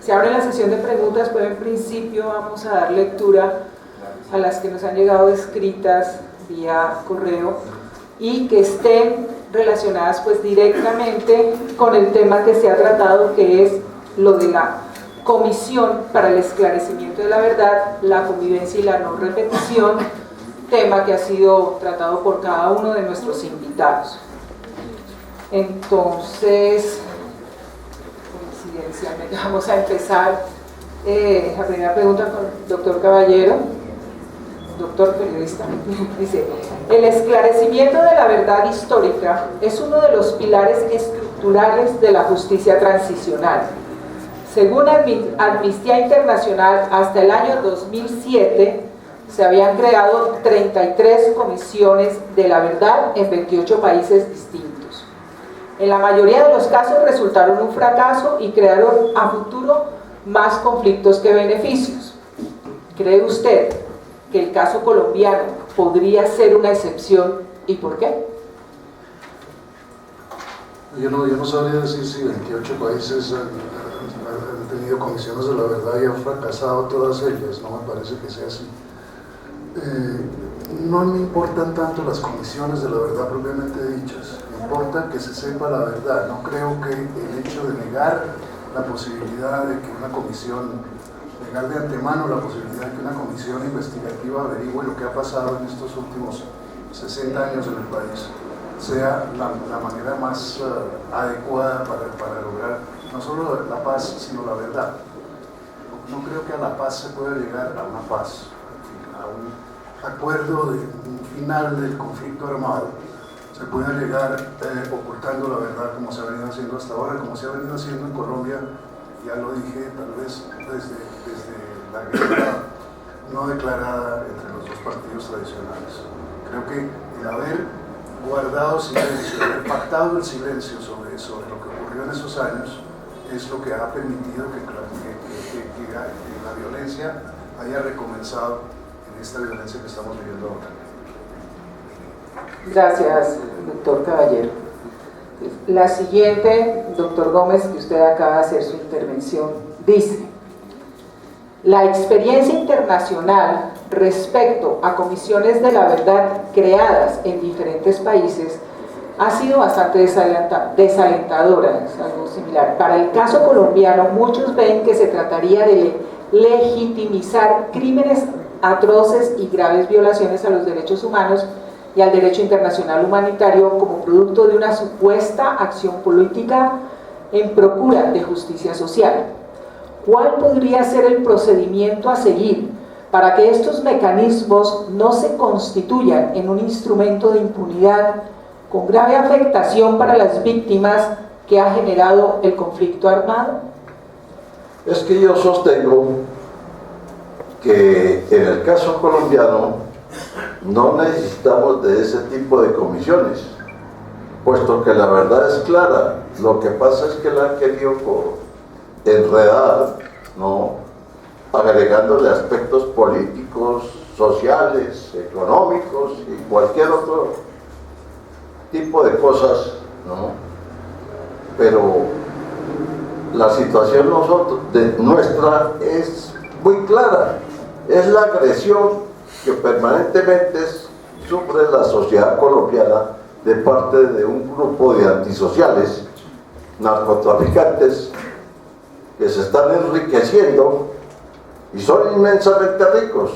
Se abre la sesión de preguntas, pero en principio vamos a dar lectura a las que nos han llegado escritas vía correo y que estén relacionadas pues directamente con el tema que se ha tratado, que es lo de la Comisión para el Esclarecimiento de la Verdad, la Convivencia y la No Repetición, tema que ha sido tratado por cada uno de nuestros invitados. Entonces, coincidencialmente vamos a empezar la primera pregunta con el doctor Caballero, doctor periodista. Dice: el esclarecimiento de la verdad histórica es uno de los pilares estructurales de la justicia transicional. Según Amnistía Internacional, hasta el año 2007 se habían creado 33 comisiones de la verdad en 28 países distintos. En la mayoría de los casos resultaron un fracaso y crearon a futuro más conflictos que beneficios. ¿Cree usted que el caso colombiano podría ser una excepción y por qué? Yo no sabría decir si 28 países han tenido comisiones de la verdad y han fracasado todas ellas, no me parece que sea así. No me importan tanto las comisiones de la verdad propiamente dichas, me importa que se sepa la verdad. No creo que el hecho de negar la posibilidad de que una comisión, negar de antemano la posibilidad de que una comisión investigativa averigüe lo que ha pasado en estos últimos 60 años en el país, sea la manera más adecuada para lograr no solo la paz, sino la verdad. No creo que a la paz se pueda llegar a una paz, a un acuerdo de un final del conflicto armado. Se puede llegar ocultando la verdad, como se ha venido haciendo hasta ahora, como se ha venido haciendo en Colombia, ya lo dije, tal vez desde la guerra no declarada entre los dos partidos tradicionales. Creo que el haber guardado silencio, haber pactado el silencio sobre lo que ocurrió en esos años, es lo que ha permitido que la violencia haya recomenzado en esta violencia que estamos viviendo ahora. Gracias, doctor Caballero. La siguiente, doctor Gómez, que usted acaba de hacer su intervención, dice: la experiencia internacional respecto a comisiones de la verdad creadas en diferentes países ha sido bastante desalentadora, es algo similar. Para el caso colombiano, muchos ven que se trataría de legitimizar crímenes atroces y graves violaciones a los derechos humanos y al derecho internacional humanitario como producto de una supuesta acción política en procura de justicia social. ¿Cuál podría ser el procedimiento a seguir para que estos mecanismos no se constituyan en un instrumento de impunidad con grave afectación para las víctimas que ha generado el conflicto armado? Es que yo sostengo que en el caso colombiano no necesitamos de ese tipo de comisiones, puesto que la verdad es clara. Lo que pasa es que la han querido enredar, ¿no?, agregándole aspectos políticos, sociales, económicos y cualquier otro tipo de cosas, ¿no? Pero la situación nuestra es muy clara, es la agresión que permanentemente sufre la sociedad colombiana de parte de un grupo de antisociales, narcotraficantes, que se están enriqueciendo y son inmensamente ricos,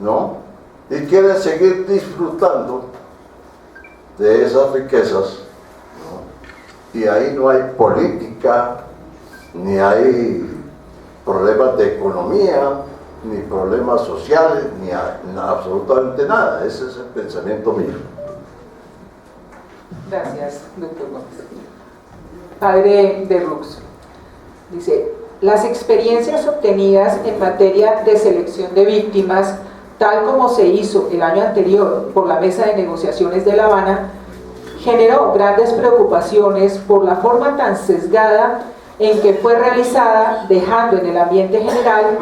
¿no? Y quieren seguir disfrutando de esas riquezas, ¿no? Y ahí no hay política, ni hay problemas de economía, ni problemas sociales, ni absolutamente nada. Ese es el pensamiento mío. Gracias, doctor Gómez. Padre de Rux dice: las experiencias obtenidas en materia de selección de víctimas, tal como se hizo el año anterior por la Mesa de Negociaciones de La Habana, generó grandes preocupaciones por la forma tan sesgada en que fue realizada, dejando en el ambiente general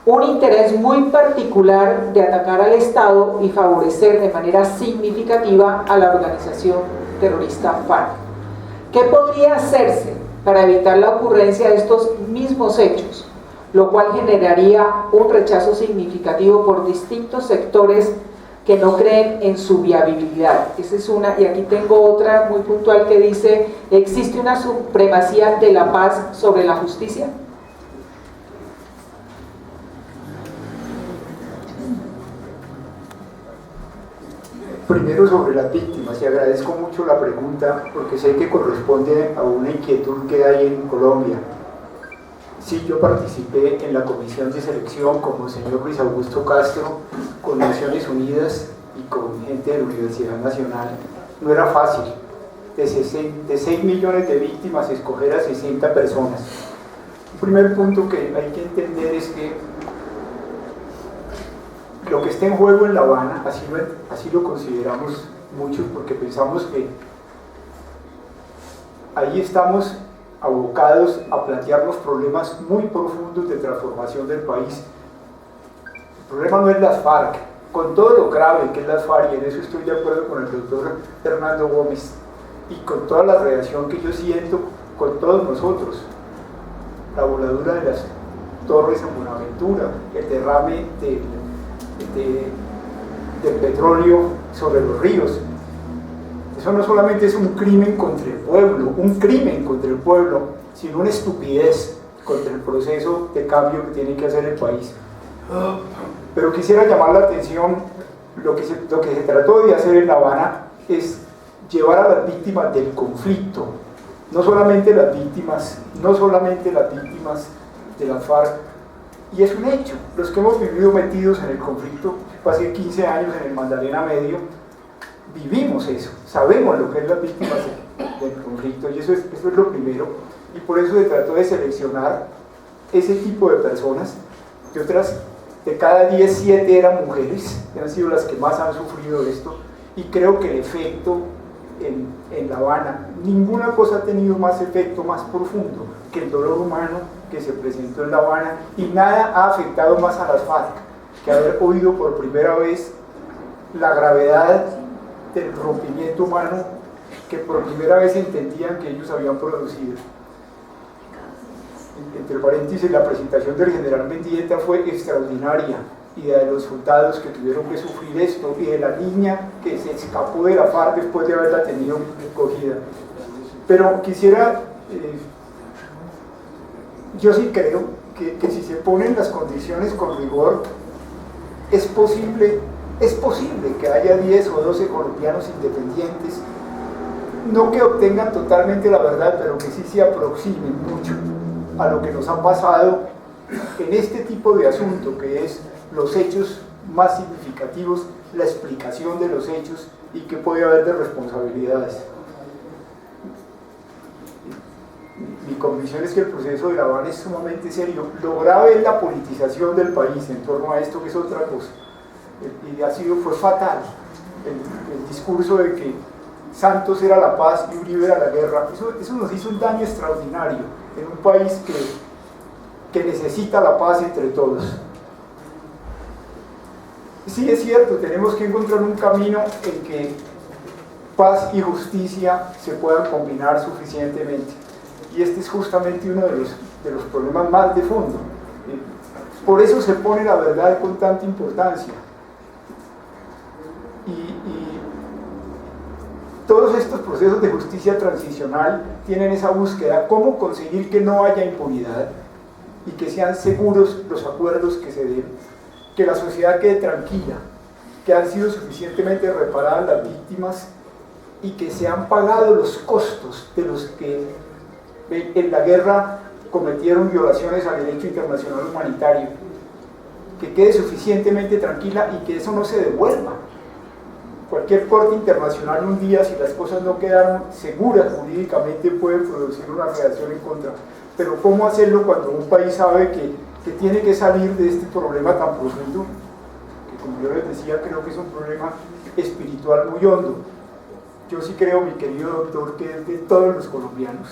un interés muy particular de atacar al Estado y favorecer de manera significativa a la organización terrorista FARC. ¿Qué podría hacerse para evitar la ocurrencia de estos mismos hechos, lo cual generaría un rechazo significativo por distintos sectores que no creen en su viabilidad. Esa es una, y aquí tengo otra muy puntual que dice: ¿existe una supremacía de la paz sobre la justicia? Primero, sobre las víctimas, y agradezco mucho la pregunta porque sé que corresponde a una inquietud que hay en Colombia. Sí, yo participé en la comisión de selección como el señor Luis Augusto Castro, con Naciones Unidas y con gente de la Universidad Nacional. No era fácil, de 6 millones de víctimas, escoger a 60 personas. El primer punto que hay que entender es que lo que está en juego en La Habana, así lo consideramos muchos, porque pensamos que ahí estamos abocados a plantear los problemas muy profundos de transformación del país. El problema no es las FARC, con todo lo grave que es las FARC, y en eso estoy de acuerdo con el doctor Hernando Gómez, y con toda la relación que yo siento con todos nosotros, la voladura de las torres en Buenaventura, el derrame del petróleo sobre los ríos. Eso no solamente es un crimen contra el pueblo, sino una estupidez contra el proceso de cambio que tiene que hacer el país. Pero quisiera llamar la atención, lo que se trató de hacer en La Habana es llevar a las víctimas del conflicto, no solamente las víctimas de la FARC. Y es un hecho, los que hemos vivido metidos en el conflicto, pasé 15 años en el Magdalena Medio, vivimos eso, sabemos lo que es las víctimas del conflicto, y eso es lo primero, y por eso se trató de seleccionar ese tipo de personas. De cada 10, 7 eran mujeres, que han sido las que más han sufrido esto, y creo que el efecto en La Habana, ninguna cosa ha tenido más efecto, más profundo que el dolor humano que se presentó en La Habana, y nada ha afectado más a las FARC que haber oído por primera vez la gravedad del rompimiento humano que por primera vez entendían que ellos habían producido. Entre paréntesis, la presentación del general Mendieta fue extraordinaria, y de los soldados que tuvieron que sufrir esto, y de la niña que se escapó de la FARC después de haberla tenido recogida. Pero quisiera, yo sí creo que si se ponen las condiciones con rigor, es posible que haya 10 o 12 colombianos independientes, no que obtengan totalmente la verdad, pero que sí se aproximen mucho a lo que nos ha pasado en este tipo de asunto, que es los hechos más significativos, la explicación de los hechos y qué puede haber de responsabilidades. Mi convicción es que el proceso de La Habana es sumamente serio. Lo grave es la politización del país en torno a esto, que es otra cosa, y fue fatal el discurso de que Santos era la paz y Uribe era la guerra. Eso nos hizo un daño extraordinario en un país que necesita la paz entre todos. Sí, es cierto, tenemos que encontrar un camino en que paz y justicia se puedan combinar suficientemente, y este es justamente uno de los problemas más de fondo. Por eso se pone la verdad con tanta importancia, y todos estos procesos de justicia transicional tienen esa búsqueda: cómo conseguir que no haya impunidad y que sean seguros los acuerdos que se den, que la sociedad quede tranquila, que han sido suficientemente reparadas las víctimas y que se han pagado los costos de los que en la guerra cometieron violaciones al derecho internacional humanitario, que quede suficientemente tranquila y que eso no se devuelva. Cualquier corte internacional un día, si las cosas no quedaron seguras jurídicamente, puede producir una reacción en contra. Pero ¿cómo hacerlo cuando un país sabe que tiene que salir de este problema tan profundo? Que, como yo les decía, creo que es un problema espiritual muy hondo. Yo sí creo, mi querido doctor, que es de todos los colombianos,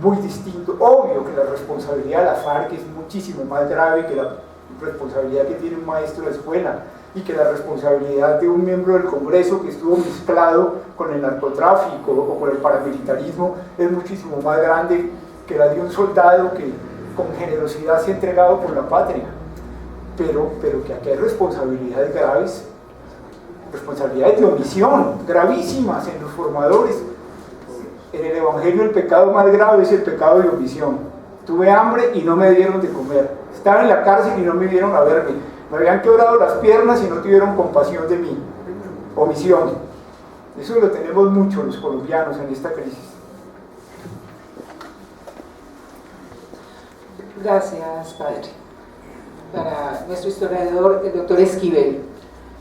muy distinto. Obvio que la responsabilidad de la FARC es muchísimo más grave que la responsabilidad que tiene un maestro de escuela, y que la responsabilidad de un miembro del Congreso que estuvo mezclado con el narcotráfico o con el paramilitarismo es muchísimo más grande que la de un soldado que con generosidad se ha entregado por la patria, pero que aquí hay responsabilidades graves, responsabilidades de omisión gravísimas en los formadores. En el Evangelio el pecado más grave es el pecado de omisión. Tuve hambre y no me dieron de comer, estaba en la cárcel y no me vinieron a verme, me habían quebrado las piernas y no tuvieron compasión de mí. Omisión. Eso lo tenemos mucho los colombianos en esta crisis. Gracias, padre. Para nuestro historiador, el doctor Esquivel,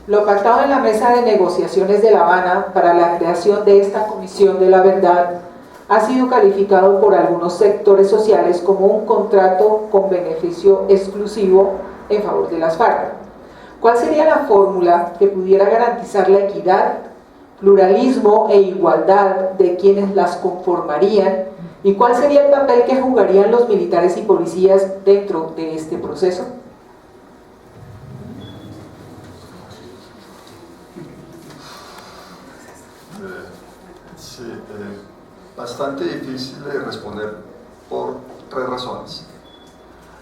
lo pactado en la mesa de negociaciones de La Habana para la creación de esta Comisión de la Verdad ha sido calificado por algunos sectores sociales como un contrato con beneficio exclusivo en favor de las FARC. ¿Cuál sería la fórmula que pudiera garantizar la equidad, pluralismo e igualdad de quienes las conformarían? ¿Y cuál sería el papel que jugarían los militares y policías dentro de este proceso? Sí, bastante difícil de responder por 3 razones.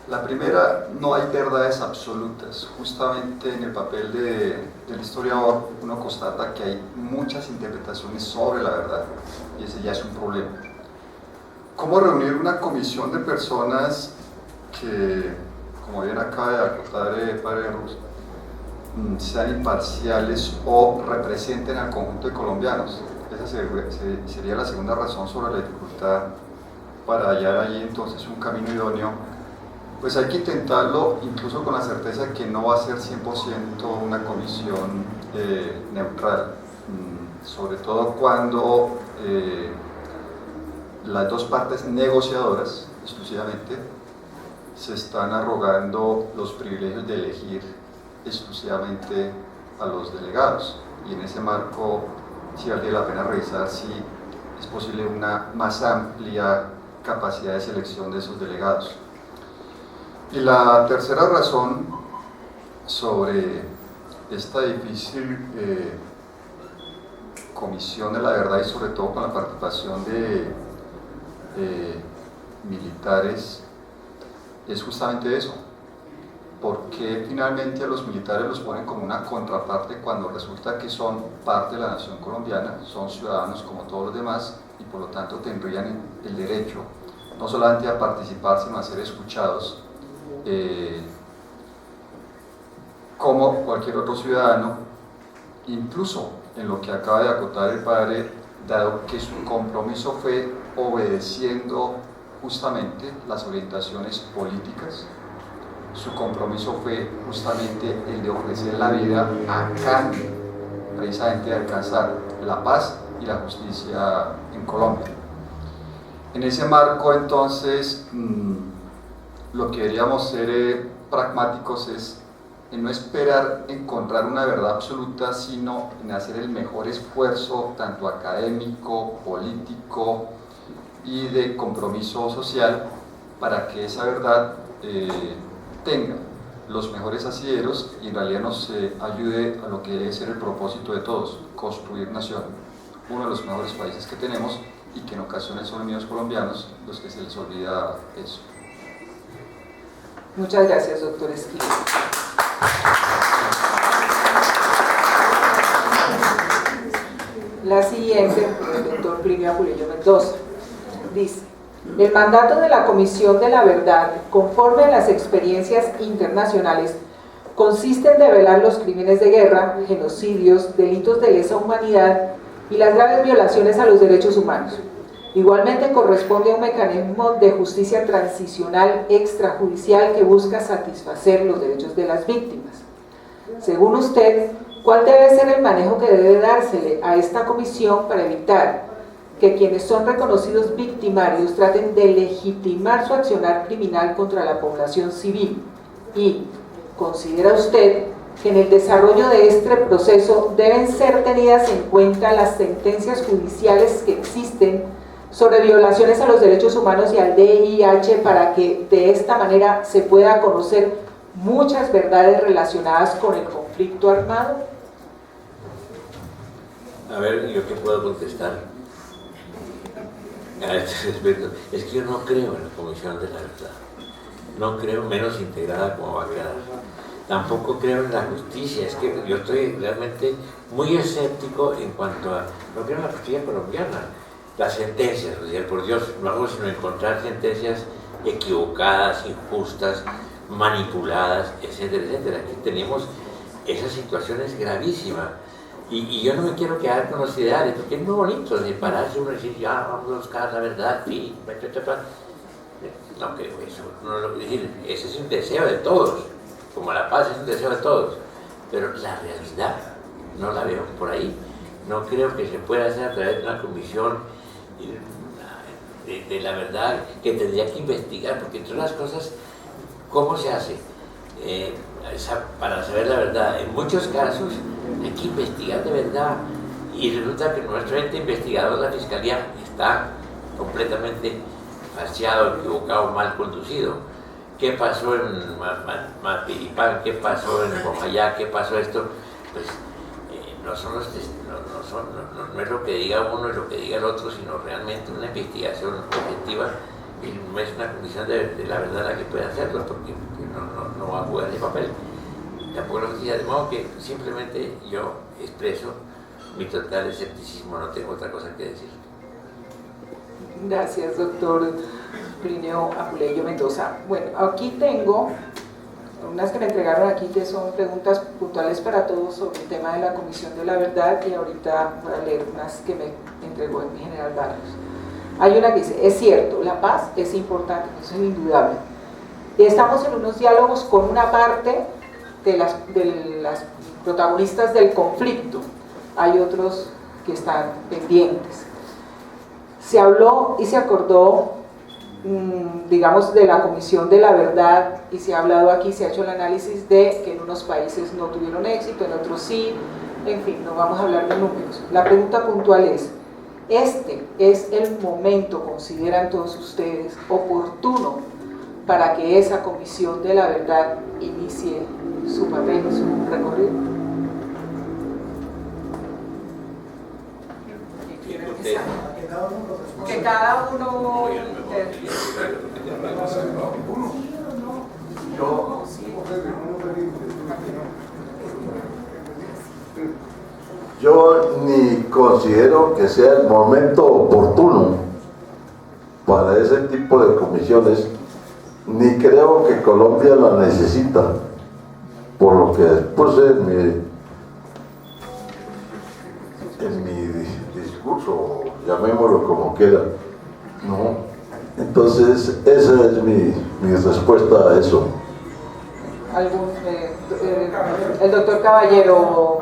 La primera, no hay verdades absolutas. Justamente en el papel del historiador uno constata que hay muchas interpretaciones sobre la verdad, y ese ya es un problema. ¿Cómo reunir una comisión de personas que, como bien acaba de acotar el padre Ruz, sean imparciales o representen al conjunto de colombianos? Esa sería la segunda razón sobre la dificultad para hallar ahí entonces un camino idóneo. Pues hay que intentarlo incluso con la certeza de que no va a ser 100% una comisión neutral, sobre todo cuando las dos partes negociadoras exclusivamente se están arrogando los privilegios de elegir exclusivamente a los delegados, y en ese marco sí vale la pena revisar si es posible una más amplia capacidad de selección de esos delegados. Y la tercera razón sobre esta difícil comisión de la verdad, y sobre todo con la participación de militares, es justamente eso. ¿Por qué finalmente a los militares los ponen como una contraparte cuando resulta que son parte de la nación colombiana, son ciudadanos como todos los demás, y por lo tanto tendrían el derecho no solamente a participar, sino a ser escuchados como cualquier otro ciudadano, incluso en lo que acaba de acotar el padre, dado que su compromiso fue obedeciendo justamente las orientaciones políticas? Su compromiso fue justamente el de ofrecer la vida a cambio, precisamente de alcanzar la paz y la justicia en Colombia. En ese marco, entonces, lo que deberíamos ser pragmáticos es en no esperar encontrar una verdad absoluta, sino en hacer el mejor esfuerzo, tanto académico, político y de compromiso social, para que esa verdad tenga los mejores asideros y en realidad nos ayude a lo que debe ser el propósito de todos: construir nación, uno de los mejores países que tenemos, y que en ocasiones son los mismos colombianos los que se les olvida eso. Muchas gracias, doctor Esquivel. La siguiente, el doctor Plinio Apuleyo Mendoza, dice: el mandato de la Comisión de la Verdad, conforme a las experiencias internacionales, consiste en develar los crímenes de guerra, genocidios, delitos de lesa humanidad y las graves violaciones a los derechos humanos. Igualmente corresponde a un mecanismo de justicia transicional extrajudicial que busca satisfacer los derechos de las víctimas. Según usted, ¿cuál debe ser el manejo que debe dársele a esta comisión para evitar que quienes son reconocidos victimarios traten de legitimar su accionar criminal contra la población civil? ¿Y considera usted que en el desarrollo de este proceso deben ser tenidas en cuenta las sentencias judiciales que existen sobre violaciones a los derechos humanos y al DIH, para que de esta manera se pueda conocer muchas verdades relacionadas con el conflicto conflicto armado? A ver, ¿yo qué puedo contestar a este respecto? Es que yo no creo en la Comisión de la Verdad. No creo, menos integrada como va a quedar. Tampoco creo en la justicia. Es que yo estoy realmente muy escéptico en cuanto a, no creo en la justicia colombiana. Las sentencias, o sea, por Dios, no hago sino encontrar sentencias equivocadas, injustas, manipuladas, etcétera, etcétera. Aquí tenemos esa situación es gravísima. Y yo no me quiero quedar con los ideales, porque es muy bonito de pararse uno y decir, ya vamos a buscar la verdad, y no creo eso. No lo decir, ese es un deseo de todos, como la paz es un deseo de todos, pero la realidad no la veo por ahí. No creo que se pueda hacer a través de una comisión de la verdad que tendría que investigar, porque entre otras cosas, ¿cómo se hace? Para saber la verdad, en muchos casos hay que investigar de verdad y resulta que nuestro ente investigador, la Fiscalía, está completamente falseado, equivocado, mal conducido. ¿Qué pasó en Mapiripán? ¿Qué pasó en Bojayá? ¿Qué pasó esto? Pues no es lo que diga uno y lo que diga el otro, sino realmente una investigación objetiva, y no es una comisión de la verdad la que puede hacerlo, porque no va a jugar ese papel. Tampoco lo diga, de modo que simplemente yo expreso mi total escepticismo, no tengo otra cosa que decir. Gracias, doctor Plinio Apuleyo Mendoza. Bueno, aquí tengo unas que me entregaron aquí que son preguntas puntuales para todos sobre el tema de la Comisión de la Verdad, y ahorita voy a leer unas que me entregó el general Barrios. Hay una que dice, es cierto, la paz es importante, eso es indudable. Estamos en unos diálogos con una parte de las protagonistas del conflicto, hay otros que están pendientes. Se habló y se acordó, digamos, de la Comisión de la Verdad, y se ha hablado aquí, se ha hecho el análisis de que en unos países no tuvieron éxito, en otros sí, en fin, no vamos a hablar de números. La pregunta puntual es, ¿este es el momento, consideran todos ustedes, oportuno para que esa Comisión de la Verdad inicie su papel, su recorrido? Que cada uno Yo ni considero que sea el momento oportuno para ese tipo de comisiones, ni creo que Colombia la necesita, por lo que después en mi discurso, llamémoslo como quiera, ¿no? Entonces esa es mi respuesta a eso. El doctor Caballero.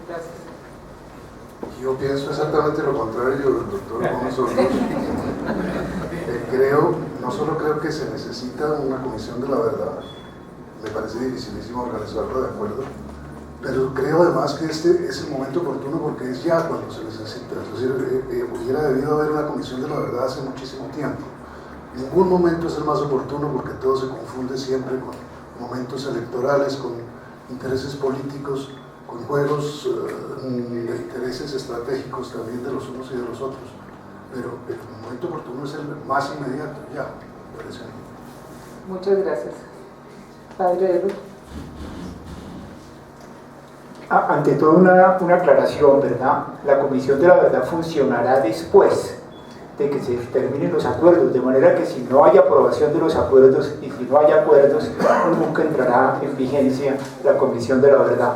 Gracias. Yo pienso exactamente lo contrario del doctor Gómez Ortiz. No solo creo que se necesita una comisión de la verdad, me parece dificilísimo organizarlo, de acuerdo, pero creo además que este es el momento oportuno porque es ya cuando se necesita. Es decir, hubiera debido haber una comisión de la verdad hace muchísimo tiempo. Ningún momento es el más oportuno porque todo se confunde siempre con momentos electorales, con intereses políticos, con juegos de intereses estratégicos también de los unos y de los otros. Pero el momento oportuno es el más inmediato, ya, parece. Muchas gracias. Padre Edu. Ante todo una aclaración, ¿verdad? La Comisión de la Verdad funcionará después de que se terminen los acuerdos, de manera que si no hay aprobación de los acuerdos y si no hay acuerdos, nunca entrará en vigencia la Comisión de la Verdad.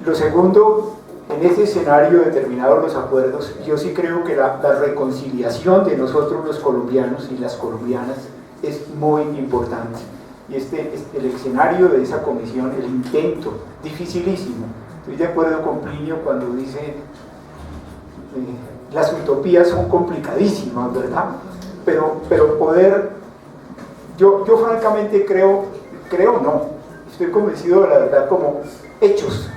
Lo segundo, en ese escenario determinados los acuerdos, yo sí creo que la reconciliación de nosotros los colombianos y las colombianas es muy importante. Y el escenario de esa comisión, el intento, dificilísimo. Estoy de acuerdo con Plinio cuando dice las utopías son complicadísimas, ¿verdad? Pero poder, yo francamente creo no, estoy convencido de la verdad como hechos,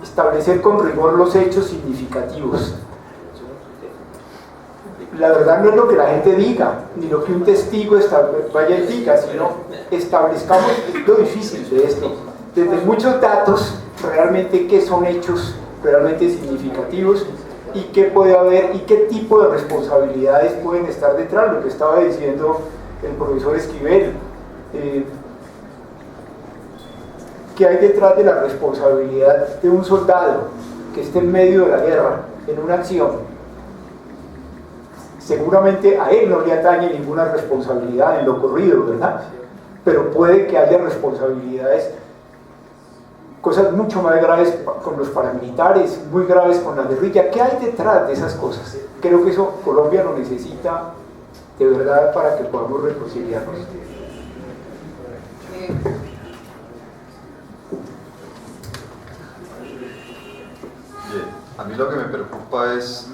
establecer con rigor los hechos significativos. La verdad no es lo que la gente diga, ni lo que un testigo vaya y diga, sino establezcamos lo difícil de esto. desde muchos datos realmente qué son hechos realmente significativos y qué puede haber y qué tipo de responsabilidades pueden estar detrás, lo que estaba diciendo el profesor Esquivel, qué hay detrás de la responsabilidad de un soldado que esté en medio de la guerra, en una acción. Seguramente a él no le atañe ninguna responsabilidad en lo ocurrido, ¿verdad? Pero puede que haya responsabilidades, cosas mucho más graves con los paramilitares, muy graves con la guerrilla. ¿Qué hay detrás de esas cosas? Creo que eso Colombia lo necesita de verdad para que podamos reconciliarnos. Bien, a mí lo que me preocupa es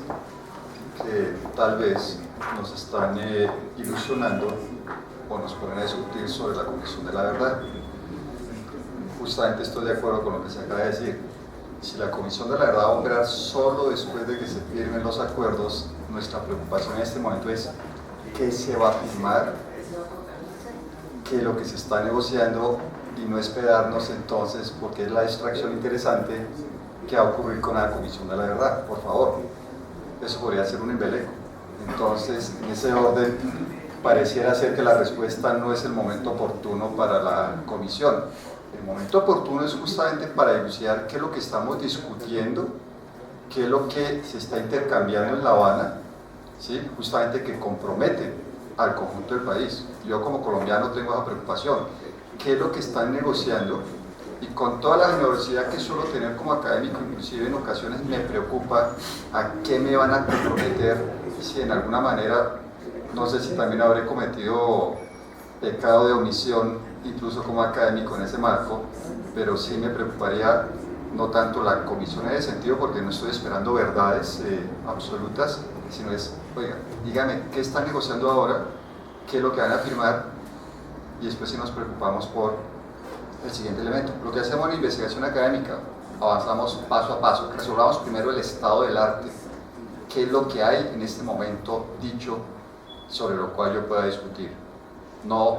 que tal vez nos están ilusionando o nos ponen a discutir sobre la Comisión de la Verdad. Justamente estoy de acuerdo con lo que se acaba de decir. Si la Comisión de la Verdad va a operar solo después de que se firmen los acuerdos, nuestra preocupación en este momento es qué se va a firmar, qué es lo que se está negociando, y no esperarnos entonces, porque es la distracción interesante, qué va a ocurrir con la Comisión de la Verdad, por favor. Eso podría ser un embeleco. Entonces, en ese orden, pareciera ser que la respuesta no es el momento oportuno para la comisión. El momento oportuno es justamente para enunciar qué es lo que estamos discutiendo, qué es lo que se está intercambiando en La Habana, ¿sí? Justamente que compromete al conjunto del país. Yo como colombiano tengo esa preocupación. ¿Qué es lo que están negociando? Y con toda la generosidad que suelo tener como académico, inclusive en ocasiones me preocupa a qué me van a comprometer, si en alguna manera, no sé si también habré cometido pecado de omisión, incluso como académico en ese marco, pero sí me preocuparía no tanto la comisión en ese sentido, porque no estoy esperando verdades absolutas, sino es, oiga, dígame, ¿qué están negociando ahora? ¿Qué es lo que van a firmar? Y después sí nos preocupamos por el siguiente elemento. Lo que hacemos en investigación académica, avanzamos paso a paso, resolvamos primero el estado del arte, qué es lo que hay en este momento dicho sobre lo cual yo pueda discutir. No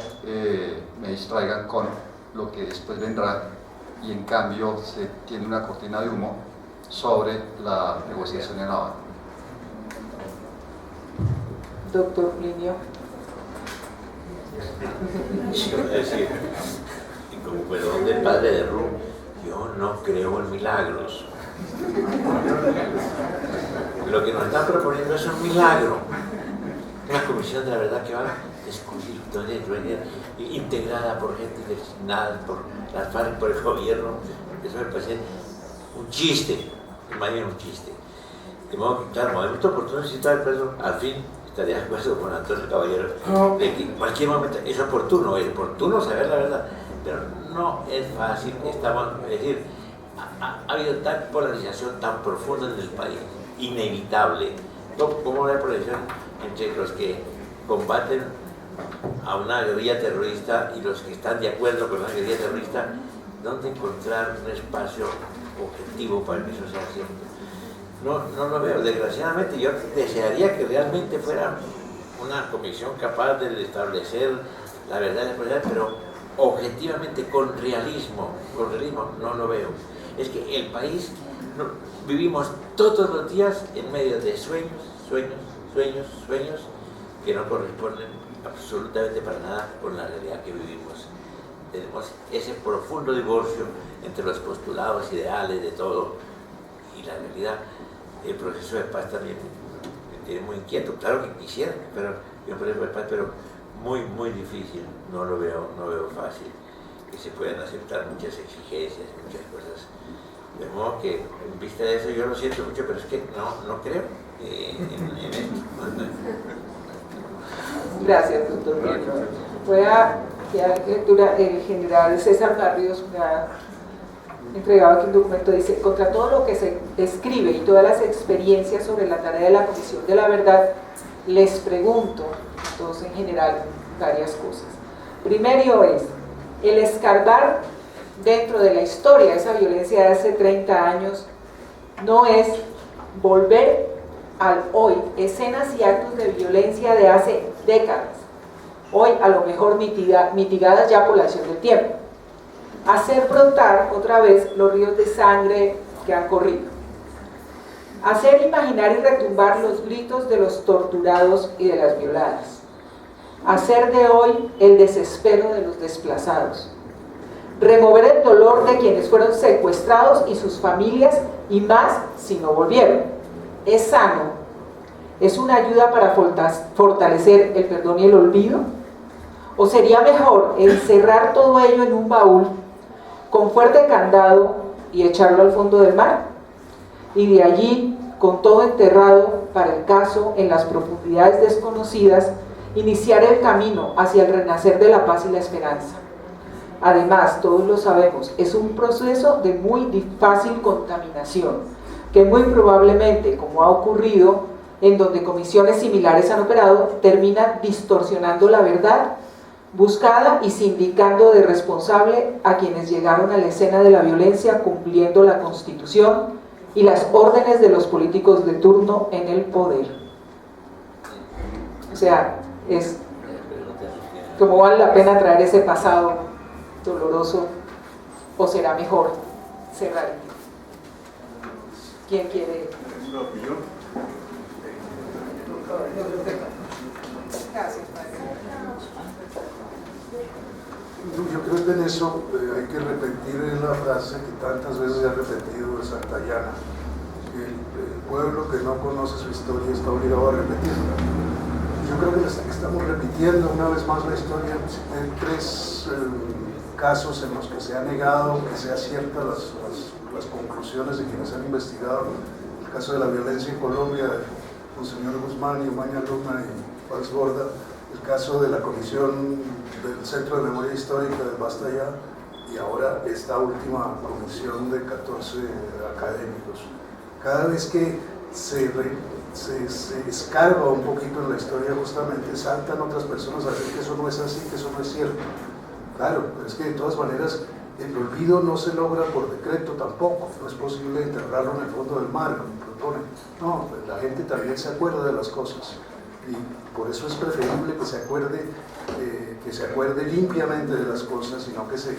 me distraigan con lo que después vendrá y en cambio se tiene una cortina de humo sobre la negociación en La Habana. Doctor Plinio. Es decir, como perdón del padre de Ru, yo no creo en milagros. Lo que nos están proponiendo es un milagro. Una comisión de la verdad que va a descubrir, integrada por gente designada por las FARC, por el gobierno. Eso me parece un chiste, imagínate un chiste. De modo que, claro, momento oportuno, si está al fin estaría de acuerdo con Antonio Caballero, de que en cualquier momento es oportuno saber la verdad, pero no es fácil. Es decir, ha habido tal polarización tan profunda en el país, inevitable, como la polarización entre los que combaten a una guerrilla terrorista y los que están de acuerdo con la guerrilla terrorista. ¿Dónde encontrar un espacio objetivo para que eso sea cierto? No lo veo. Desgraciadamente, yo desearía que realmente fuera una comisión capaz de establecer la verdad y la verdad, pero objetivamente, con realismo no lo veo. Es que el país, vivimos todos los días en medio de sueños que no corresponden absolutamente para nada con la realidad que vivimos. Tenemos ese profundo divorcio entre los postulados ideales de todo y la realidad. El proceso de paz también me tiene muy inquieto. Claro que quisiera, pero un proceso de paz, pero muy difícil. No lo veo fácil que se puedan aceptar muchas exigencias, muchas cosas. De modo que, en vista de eso, yo lo siento mucho, pero es que no creo en esto. Gracias, doctor. Voy a dar lectura. El general César Barrios me ha entregado aquí un documento. Dice: contra todo lo que se escribe y todas las experiencias sobre la tarea de la Comisión de la Verdad, les pregunto, todos en general, varias cosas. Primero es, el escarbar dentro de la historia de esa violencia de hace 30 años no es volver al hoy, escenas y actos de violencia de hace décadas, hoy a lo mejor mitigadas ya por la acción del tiempo. hacer brotar otra vez los ríos de sangre que han corrido, hacer imaginar y retumbar los gritos de los torturados y de las violadas, hacer de hoy el desespero de los desplazados, remover el dolor de quienes fueron secuestrados y sus familias, y más si no volvieron. Es sano, es una ayuda para fortalecer el perdón y el olvido, o sería mejor encerrar todo ello en un baúl con fuerte candado y echarlo al fondo del mar, y de allí, con todo enterrado para el caso en las profundidades desconocidas, iniciar el camino hacia el renacer de la paz y la esperanza. Además, todos lo sabemos, es un proceso de muy fácil contaminación, que muy probablemente, como ha ocurrido, en donde comisiones similares han operado, termina distorsionando la verdad buscada y sindicando de responsable a quienes llegaron a la escena de la violencia cumpliendo la Constitución y las órdenes de los políticos de turno en el poder. O sea, es como vale la pena traer ese pasado doloroso, o será mejor cerrar. ¿Quién quiere? ¿Una opinión? Gracias, padre. Yo creo que en eso hay que repetir la frase que tantas veces se ha repetido de Santayana: el pueblo que no conoce su historia está obligado a repetirla. Yo creo que estamos repitiendo una vez más la historia. Hay tres casos en los que se ha negado que sean ciertas las conclusiones de quienes han investigado el caso de la violencia en Colombia, Monseñor Guzmán y Omaña Luna y Paz Borda, el caso de la comisión del Centro de Memoria Histórica del Basta Ya, y ahora esta última comisión de 14 académicos. Cada vez que se escarba un poquito en la historia, justamente saltan otras personas a decir que eso no es así, que eso no es cierto. Claro, pero es que de todas maneras el olvido no se logra por decreto tampoco, no es posible enterrarlo en el fondo del mar, como proponen. No, pues la gente también se acuerda de las cosas, y por eso es preferible que se acuerde limpiamente de las cosas, y no que se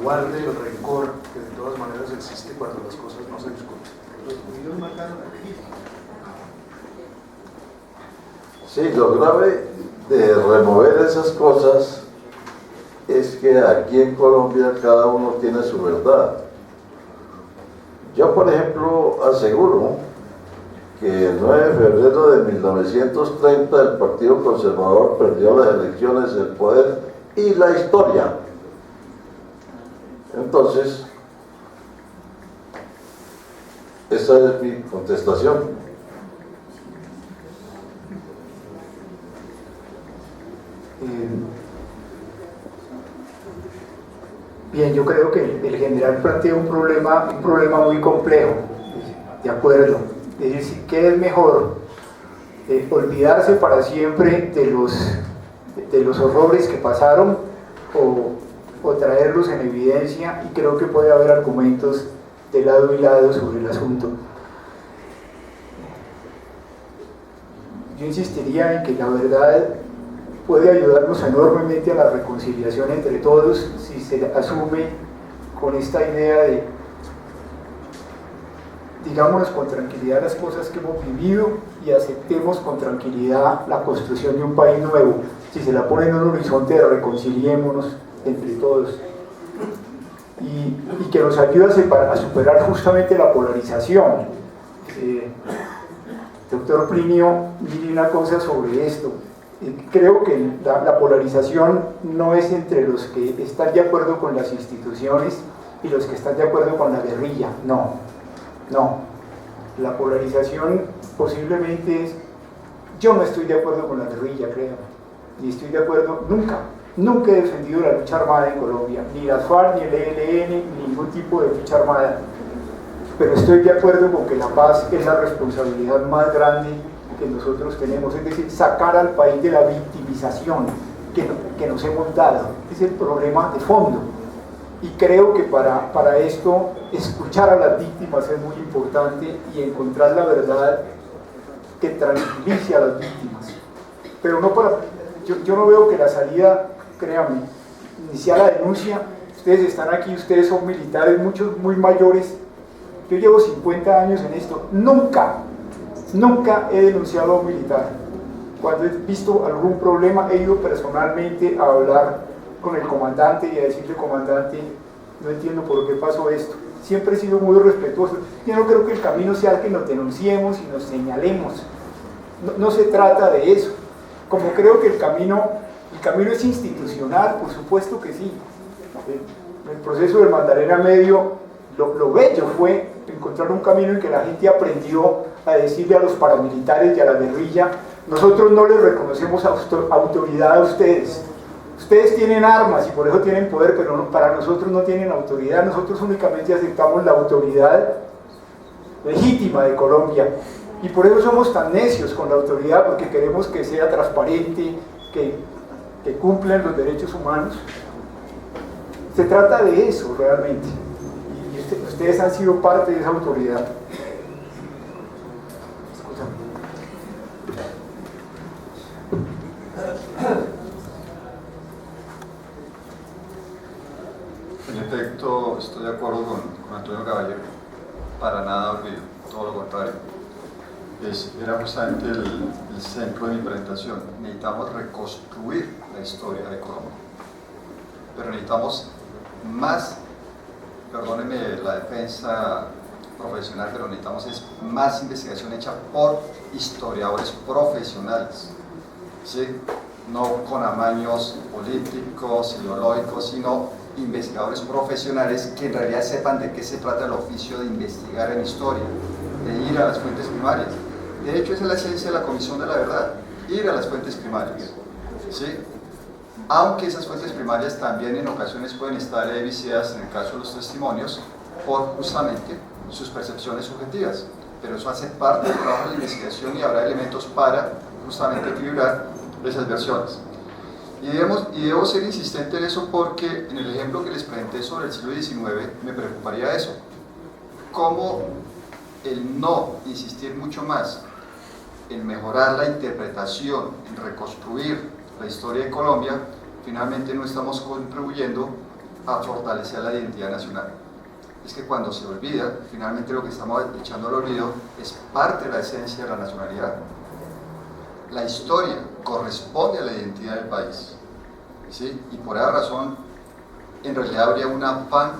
guarde el rencor que de todas maneras existe cuando las cosas no se discuten. Los judíos mataron a Egipto. Sí, lo grave de remover esas cosas es que aquí en Colombia cada uno tiene su verdad. Yo, por ejemplo, aseguro que el 9 de febrero de 1930 el Partido Conservador perdió las elecciones, el poder y la historia. Entonces, esa es mi contestación. Bien, yo creo que el general plantea un problema muy complejo, de acuerdo. Es decir, ¿qué es mejor? ¿Olvidarse para siempre de los horrores que pasaron o traerlos en evidencia? Y creo que puede haber argumentos de lado y lado sobre el asunto. Yo insistiría en que la verdad puede ayudarnos enormemente a la reconciliación entre todos si se asume con esta idea de, digámonos con tranquilidad las cosas que hemos vivido y aceptemos con tranquilidad la construcción de un país nuevo. Si se la pone en un horizonte de reconciliémonos entre todos y que nos ayude a superar justamente la polarización. Doctor Plinio, mire una cosa sobre esto. Creo que la polarización no es entre los que están de acuerdo con las instituciones y los que están de acuerdo con la guerrilla, no. La polarización posiblemente es: yo no estoy de acuerdo con la guerrilla, créanme, ni estoy de acuerdo, nunca he defendido la lucha armada en Colombia, ni las FARC, ni el ELN, ni ningún tipo de lucha armada, pero estoy de acuerdo con que la paz es la responsabilidad más grande que nosotros tenemos, es decir, sacar al país de la victimización que nos hemos dado. Es el problema de fondo, y creo que para esto escuchar a las víctimas es muy importante y encontrar la verdad que tranquilice a las víctimas, pero no yo no veo que la salida, créanme, iniciar la denuncia. ustedes están aquí, ustedes son militares, muchos muy mayores. Yo llevo 50 años en esto, nunca he denunciado a un militar. Cuando he visto algún problema he ido personalmente a hablar con el comandante y a decirle: comandante, no entiendo por qué pasó esto. Siempre he sido muy respetuoso. Yo no creo que el camino sea que nos denunciemos y nos señalemos. No se trata de eso. Como creo que el camino es institucional, por supuesto que sí. El proceso del Magdalena Medio, lo bello fue encontrar un camino en que la gente aprendió a decirle a los paramilitares y a la guerrilla: nosotros no les reconocemos autoridad a ustedes. Ustedes tienen armas y por eso tienen poder, pero para nosotros no tienen autoridad. Nosotros únicamente aceptamos la autoridad legítima de Colombia. Y por eso somos tan necios con la autoridad, porque queremos que sea transparente, que cumplan los derechos humanos. Se trata de eso realmente. Y ustedes han sido parte de esa autoridad. En efecto, estoy de acuerdo con Antonio Caballero, para nada olvido, todo lo contrario. Era justamente el centro de mi presentación. Necesitamos reconstruir la historia de Colombia, pero necesitamos más, perdónenme la defensa profesional, pero necesitamos más investigación hecha por historiadores profesionales, ¿sí? No con amaños políticos, ideológicos, sino investigadores profesionales que en realidad sepan de qué se trata el oficio de investigar en historia, de ir a las fuentes primarias. De hecho, esa es la esencia de la Comisión de la Verdad, ir a las fuentes primarias, ¿sí? Aunque esas fuentes primarias también en ocasiones pueden estar viciadas, en el caso de los testimonios, por justamente sus percepciones subjetivas, pero eso hace parte del trabajo de la investigación y habrá elementos para justamente equilibrar esas versiones. Y debo ser insistente en eso porque en el ejemplo que les presenté sobre el siglo XIX me preocuparía eso. Cómo el no insistir mucho más en mejorar la interpretación, en reconstruir la historia de Colombia, finalmente no estamos contribuyendo a fortalecer la identidad nacional. Es que cuando se olvida, finalmente lo que estamos echando al olvido es parte de la esencia de la nacionalidad. La historia corresponde a la identidad del país, ¿sí? Y por esa razón, en realidad habría un afán,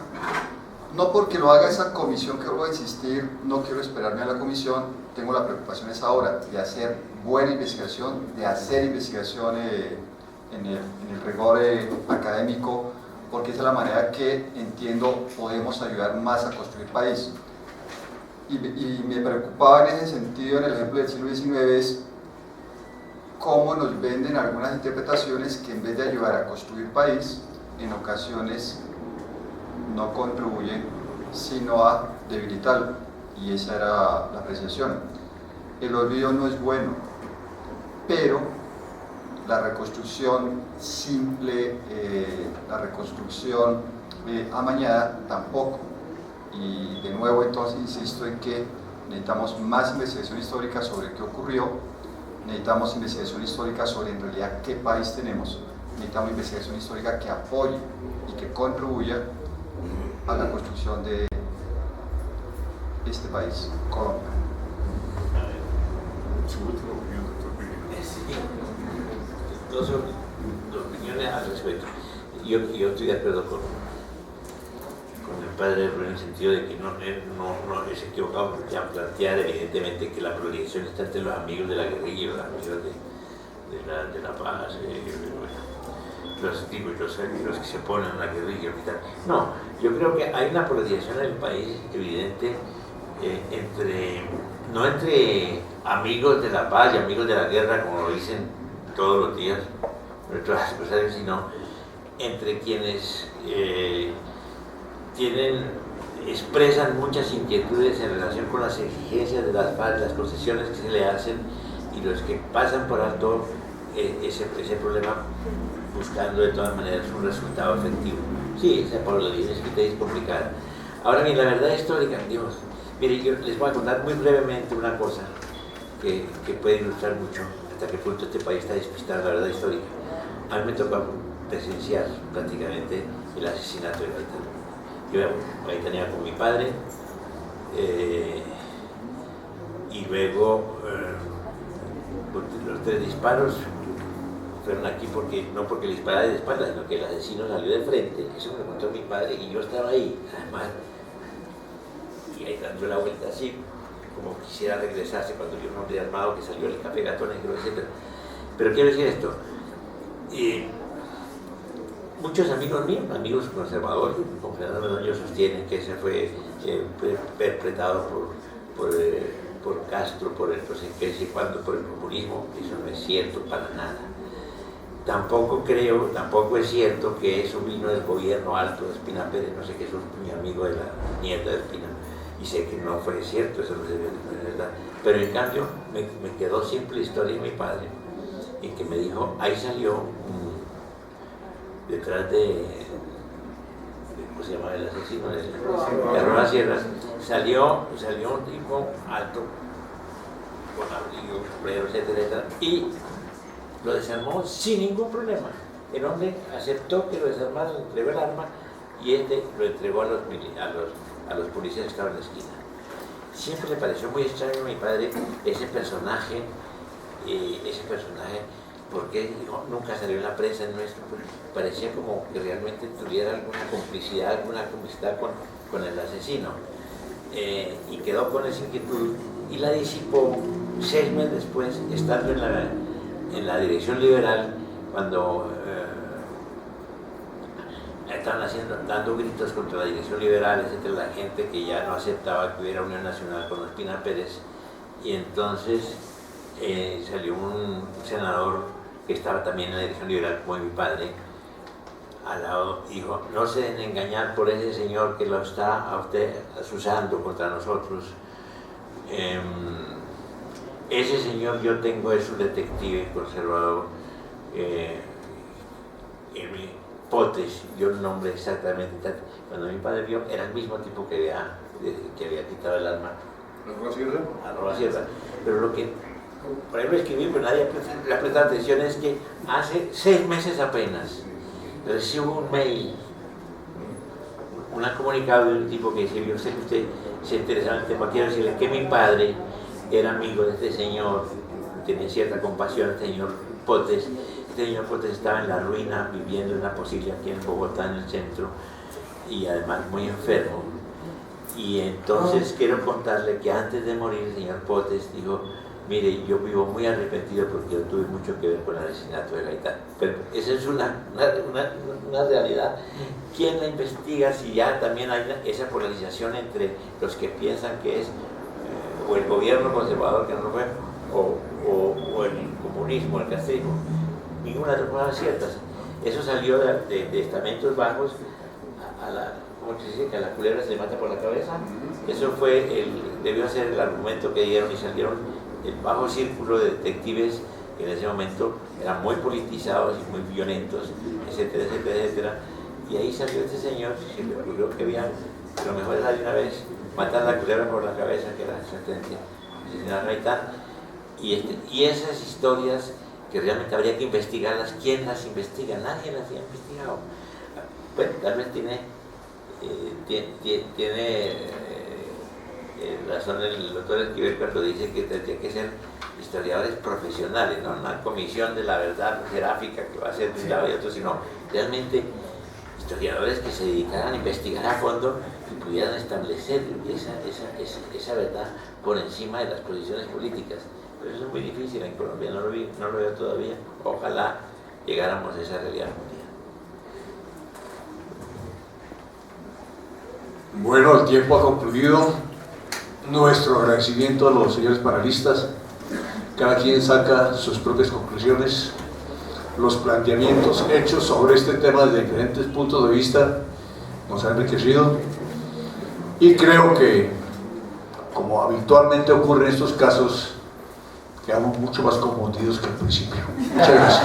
no porque lo haga esa comisión que vuelvo a insistir, no quiero esperarme a la comisión, tengo la preocupación es ahora de hacer buena investigación, de hacer investigación en el rigor académico, porque esa es la manera que entiendo podemos ayudar más a construir país. Y me preocupaba en ese sentido, en el ejemplo del siglo XIX, es cómo nos venden algunas interpretaciones que en vez de ayudar a construir país, en ocasiones no contribuyen, sino a debilitarlo. Y esa era la apreciación. El olvido no es bueno, pero la reconstrucción simple, la reconstrucción amañada tampoco. Y de nuevo entonces insisto en que necesitamos más investigación histórica sobre qué ocurrió, necesitamos investigación histórica sobre en realidad qué país tenemos, necesitamos investigación histórica que apoye y que contribuya a la construcción de este país, Colombia. Su última opinión, doctor Miguel. Dos opiniones al respecto. Yo estoy de acuerdo con el padre en el sentido de que no es equivocado plantear evidentemente que la proyección está entre los amigos de la guerrilla y los amigos de la paz, los que se oponen a la guerrilla. No, yo creo que hay una polarización en el país evidente no entre amigos de la paz y amigos de la guerra, como lo dicen todos los días nuestros adversarios, sino entre quienes expresan muchas inquietudes en relación con las exigencias de las paz, las concesiones que se le hacen, y los que pasan por alto ese problema buscando de todas maneras un resultado efectivo. Sí, esa polarización es complicada. Ahora bien, la verdad histórica, Dios, mire, yo les voy a contar muy brevemente una cosa que puede ilustrar mucho hasta qué punto este país está despistado en la verdad histórica. A mí me tocó presenciar prácticamente el asesinato de Gaitán. Yo ahí tenía con mi padre, y luego los 3 disparos fueron aquí no porque le disparara de espalda, sino que el asesino salió de frente. Eso me lo contó mi padre y yo estaba ahí, además, y ahí dando la vuelta así, como quisiera regresarse cuando vio un hombre armado que salió del Café Gato Negro, etc. Pero quiero decir esto, muchos amigos míos, amigos conservadores, con Fernando Noroña, sostienen que ese fue perpetrado por Castro, por el no sé qué, si cuando, por el comunismo. Eso no es cierto para nada. Tampoco es cierto que eso vino del gobierno alto de Espina Pérez, no sé qué, eso es mi amigo de la nieta de Espina, y sé que no fue cierto, eso no es verdad. Pero en cambio me quedó siempre la historia de mi padre, en que me dijo, ahí salió detrás de ¿cómo se llama el asesino? De Arroba Sierras, salió un tipo alto, con abrigo, sombrero, etcétera, y lo desarmó sin ningún problema. El hombre aceptó que lo desarmaron, entregó el arma y lo entregó a los policías que estaban en la esquina. Siempre le pareció muy extraño a mi padre ese personaje, porque nunca salió en la prensa nuestra, pues, parecía como que realmente tuviera alguna complicidad, alguna amistad con el asesino, y quedó con esa inquietud y la disipó 6 meses después, estando en la dirección liberal, cuando estaban dando gritos contra la dirección liberal, etc., la gente que ya no aceptaba que hubiera unión nacional con Espina Pérez, y entonces salió un senador que estaba también en la dirección liberal como mi padre, al lado, dijo, no se den engañar por ese señor que lo está a usted asusando contra nosotros. Ese señor yo tengo, es un detective conservador, Potes, yo el nombre exactamente, cuando mi padre vio, era el mismo tipo que había quitado el arma. ¿Arroba Sierra? Pero lo que, por ejemplo, escribí, pero nadie le presta atención, es que hace 6 meses apenas recibo un mail, un comunicado de un tipo que dice, yo sé que usted se interesa en el tema, quiero decirle que mi padre era amigo de este señor, tenía cierta compasión, este señor Potes. Este señor Potes estaba en la ruina, viviendo en una posible aquí en Bogotá, en el centro, y además muy enfermo. Y entonces quiero contarle que antes de morir el señor Potes dijo, mire, yo vivo muy arrepentido porque yo tuve mucho que ver con el asesinato de Gaitán. Pero esa es una realidad. ¿Quién la investiga si ya también hay esa polarización entre los que piensan que es o el gobierno conservador que no lo fue, o el comunismo, el castrismo? Ninguna de las cosas ciertas. Eso salió de estamentos bajos ¿cómo se dice? Que a la culebra se le mata por la cabeza. Eso debió ser el argumento que dieron y salieron el bajo círculo de detectives que en ese momento eran muy politizados y muy violentos, etcétera, etcétera, etcétera. Y ahí salió este señor, se le ocurrió que lo mejor era de una vez matar a la culebra por la cabeza, que era exactamente asesinar a Gaitán. Y esas historias que realmente habría que investigarlas, ¿quién las investiga? Nadie las ha investigado. Bueno, tal vez tiene razón el doctor Esquivel cuando dice que tendría que ser historiadores profesionales, no una comisión de la verdad geográfica que va a ser de un lado y otro, sino realmente historiadores que se dedicaran a investigar a fondo y pudieran establecer esa verdad por encima de las posiciones políticas. Pero eso es muy difícil en Colombia, no lo veo todavía. Ojalá llegáramos a esa realidad mundial. Bueno, el tiempo ha concluido. Nuestro agradecimiento a los señores panelistas. Cada quien saca sus propias conclusiones. Los planteamientos hechos sobre este tema desde diferentes puntos de vista nos han enriquecido. Y creo que, como habitualmente ocurre en estos casos, quedamos mucho más confundidos que al principio. Muchas gracias.